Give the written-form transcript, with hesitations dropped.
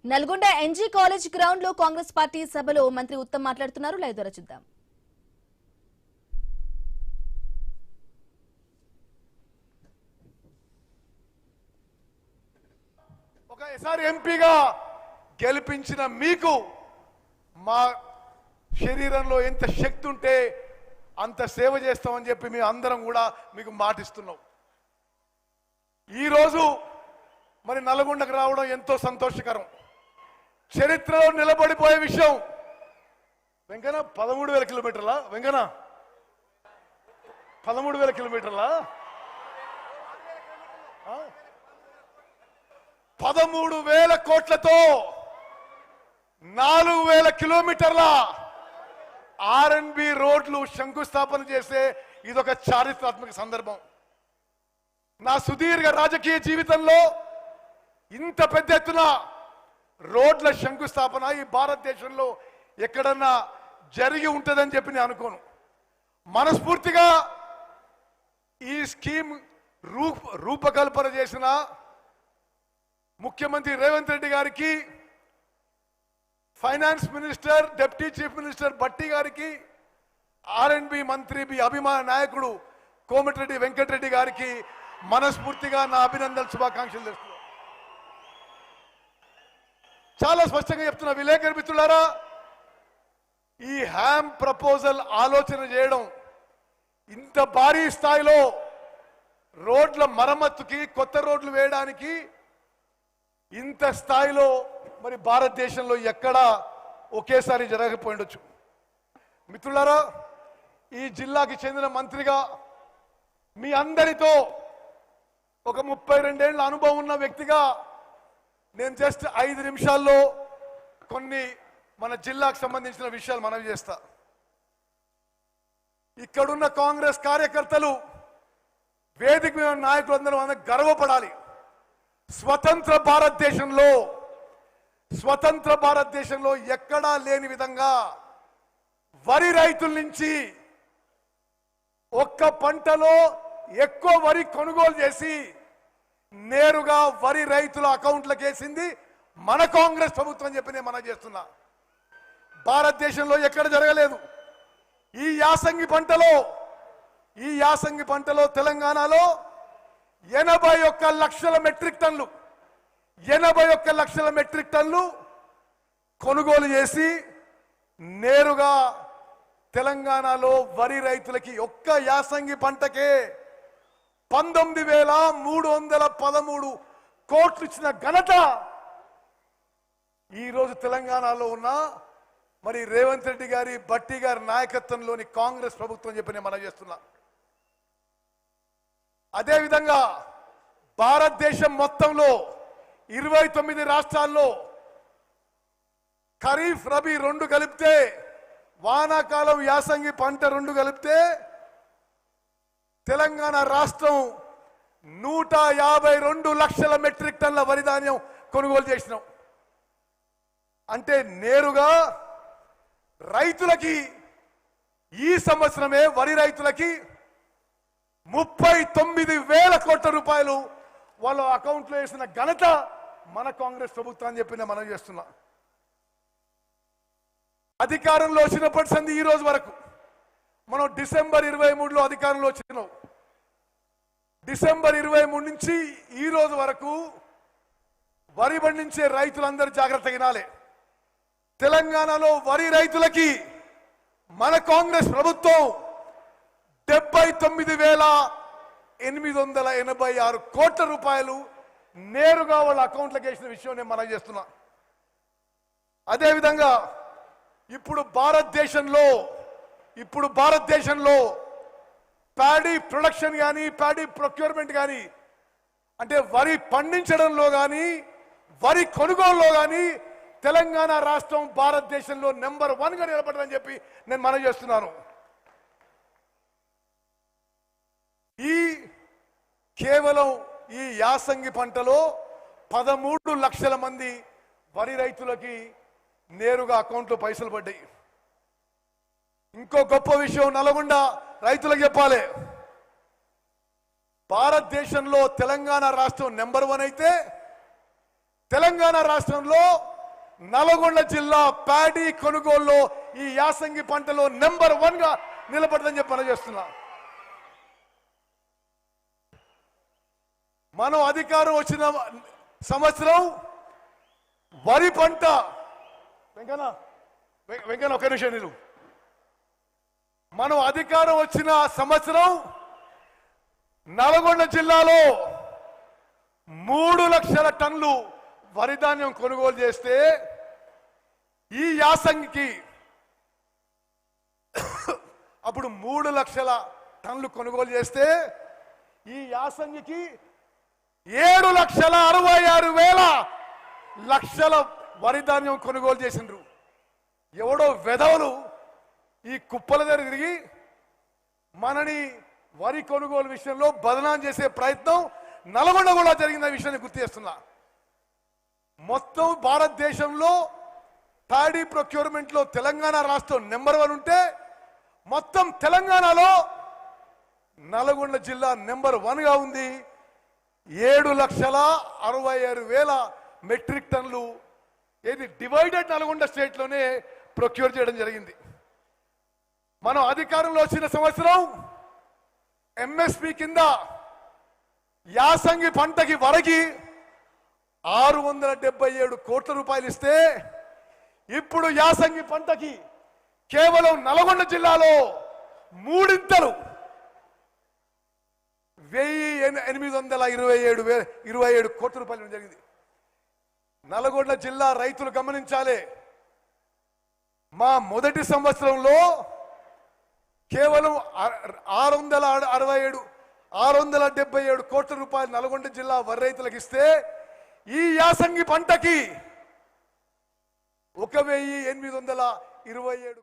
Nalgonda NG college ground లో Congress party సభలో మంత్రి ఉత్తమ్ మాట్లాడుతున్నారు. లైవ్ ద్వారా చూద్దాం. ఒకసారి ఎంపీగా గెలిపించిన మీకు మా శరీరంలో ఎంత శక్తి ఉంటే అంత సేవ చేస్తామని చెప్పి మేము అందరం కూడా మీకు మాటిస్తున్నాం. ఈరోజు మరి నల్గొండకు రావడం ఎంతో సంతోషకరం. చరిత్రలో నిలబడిపోయే విషయం. వెంకన్న 13,000 కిలోమీటర్ల 13,000 కిలోమీటర్ల 13,000 కోట్లతో 4,000 కిలోమీటర్ల ఆర్ఎన్బి రోడ్లు శంకుస్థాపన చేసే ఇదొక చారిత్రాత్మక సందర్భం. నా సుదీర్ఘ రాజకీయ జీవితంలో ఇంత పెద్ద ఎత్తున రోడ్ల శంకుస్థాపన ఈ భారతదేశంలో ఎక్కడన్నా జరిగి ఉంటుందని చెప్పి నేను అనుకోను. మనస్ఫూర్తిగా ఈ స్కీమ్ రూపకల్పన చేసిన ముఖ్యమంత్రి రేవంత్ రెడ్డి గారికి, finance minister, deputy chief minister Bhatti గారికి, ఆర్ఎన్బి మంత్రి అభిమాన నాయకుడు కోమటిరెడ్డి వెంకటరెడ్డి గారికి మనస్ఫూర్తిగా నా అభినందనలు, శుభాకాంక్షలు తెలుస్తున్నాను. చాలా స్పష్టంగా చెప్తున్నా విలేకరు మిత్రులారా, ఈ హ్యామ్ ప్రపోజల్ ఆలోచన చేయడం, ఇంత భారీ స్థాయిలో రోడ్ల మరమ్మతుకి, కొత్త రోడ్లు వేయడానికి ఇంత స్థాయిలో మరి భారతదేశంలో ఎక్కడా ఒకేసారి జరగకపోయిండొచ్చు. మిత్రులారా, ఈ జిల్లాకి చెందిన మంత్రిగా మీ అందరితో ఒక 32 ఏళ్ల అనుభవం ఉన్న వ్యక్తిగా నేను జస్ట్ 5 నిమిషాల్లో కొన్ని మన జిల్లాకు సంబంధించిన విషయాలు మనవి చేస్తా. ఇక్కడున్న కాంగ్రెస్ కార్యకర్తలు, వేదిక మీద నాయకులందరూ గర్వపడాలి. స్వతంత్ర భారతదేశంలో ఎక్కడా లేని విధంగా వరి రైతుల నుంచి ఒక్క పంటలో ఎక్కువ వరి కొనుగోలు చేసి నేరుగా వరి రైతుల అకౌంట్లకు వేసింది మన కాంగ్రెస్ ప్రభుత్వం చెప్పి నేను మనం చేస్తున్నా. భారతదేశంలో ఎక్కడ జరగలేదు. ఈ యాసంగి పంటలో తెలంగాణలో 81 లక్షల మెట్రిక్ టన్లు కొనుగోలు చేసి నేరుగా తెలంగాణలో వరి రైతులకి ఒక్క యాసంగి పంటకే 19,313 కోట్లు ఇచ్చిన ఘనత ఈరోజు తెలంగాణలో ఉన్న మరి రేవంత్ రెడ్డి గారి, భట్టి గారి నాయకత్వంలోని కాంగ్రెస్ ప్రభుత్వం చెప్పి నేను మనం చేస్తున్నా. అదేవిధంగా భారతదేశం మొత్తంలో 29 రాష్ట్రాల్లో ఖరీఫ్, రబీ 2 కలిపితే, వానాకాలం, యాసంగి పంట 2 కలిపితే తెలంగాణ రాష్ట్రం 152 లక్షల మెట్రిక్ టన్ల వరి ధాన్యం కొనుగోలు చేసినాం. అంటే నేరుగా రైతులకి ఈ సంవత్సరమే వరి రైతులకి 39,000 కోట్ల రూపాయలు వాళ్ళ అకౌంట్లో వేసిన ఘనత మన కాంగ్రెస్ ప్రభుత్వాన్ని చెప్పి మనం చేస్తున్నాం. అధికారంలో వచ్చినప్పటి సంది ఈ రోజు వరకు మనం డిసెంబర్ 23లో అధికారంలో వచ్చినాం. డిసెంబర్ 23 నుంచి ఈ రోజు వరకు వరి పండించే రైతులందరూ జాగ్రత్తగా వినాలి. తెలంగాణలో వరి రైతులకి మన కాంగ్రెస్ ప్రభుత్వం 79,886 కోట్ల రూపాయలు నేరుగా వాళ్ళ అకౌంట్లకు వేసిన విషయం నేను మనం చేస్తున్నా. అదేవిధంగా ఇప్పుడు భారతదేశంలో ప్యాడీ ప్రొడక్షన్ కానీ, ప్యాడీ ప్రొక్యూర్మెంట్ కానీ, అంటే వరి పండించడంలో కానీ, వరి కొనుగోలులో కానీ తెలంగాణ రాష్ట్రం భారతదేశంలో నెంబర్ 1గా నిలబడదని చెప్పి నేను మనం చేస్తున్నాను. కేవలం ఈ యాసంగి పంటలో 13 లక్షల మంది వరి రైతులకి నేరుగా అకౌంట్లో పైసలు పడ్డాయి. ఇంకో గొప్ప విషయం నల్గొండ రైతులకు చెప్పాలి. భారతదేశంలో తెలంగాణ రాష్ట్రం నెంబర్ 1 అయితే తెలంగాణ రాష్ట్రంలో నల్గొండ జిల్లా ప్యాడీ కొనుగోలులో ఈ యాసంగి పంటలో నెంబర్ 1 గా నిలబడదని చెప్పి పనిచేస్తున్నా. మనం అధికారం వచ్చిన సంవత్సరం వరి పంట వెంకన్న ఒక నిమిషం నేను మనం అధికారం వచ్చిన సంవత్సరం నల్గొండ జిల్లాలో 3 లక్షల టన్నులు వరి ధాన్యం కొనుగోలు చేస్తే ఈ యాసంగికి అప్పుడు 3 లక్షల టన్నులు కొనుగోలు చేస్తే ఈ యాసంగికి 7,66,000 లక్షల వరి ధాన్యం కొనుగోలు చేసిండ్రు. ఎవడో వెధవలు ఈ కుప్పల దగ్గర తిరిగి మనని వరి కొనుగోలు విషయంలో బదనాం చేసే ప్రయత్నం నల్గొండ కూడా జరిగిన విషయాన్ని గుర్తు చేస్తున్నా. మొత్తం భారతదేశంలో ప్యాడీ ప్రొక్యూర్మెంట్ లో తెలంగాణ రాష్ట్రం నెంబర్ 1 ఉంటే మొత్తం తెలంగాణలో నల్గొండ జిల్లా నెంబర్ 1 గా ఉంది. 7,66,000 మెట్రిక్ టన్నులు ఏది డివైడెడ్ నల్గొండ స్టేట్ లోనే ప్రొక్యూర్ చేయడం జరిగింది. మనం అధికారంలో వచ్చిన సంవత్సరం ఎంఎస్పి కింద యాసంగి పంటకి వరకి 677 కోట్ల రూపాయలు ఇస్తే ఇప్పుడు యాసంగి పంటకి కేవలం నల్గొండ జిల్లాలో 3 1,827 కోట్ల రూపాయలు జరిగింది. నల్గొండ జిల్లా రైతులు గమనించాలి. మా మొదటి సంవత్సరంలో కేవలం 677 కోట్ల రూపాయలు నల్గొండ జిల్లా వరి రైతులకు ఇస్తే ఈ యాసంగి పంటకి 1,827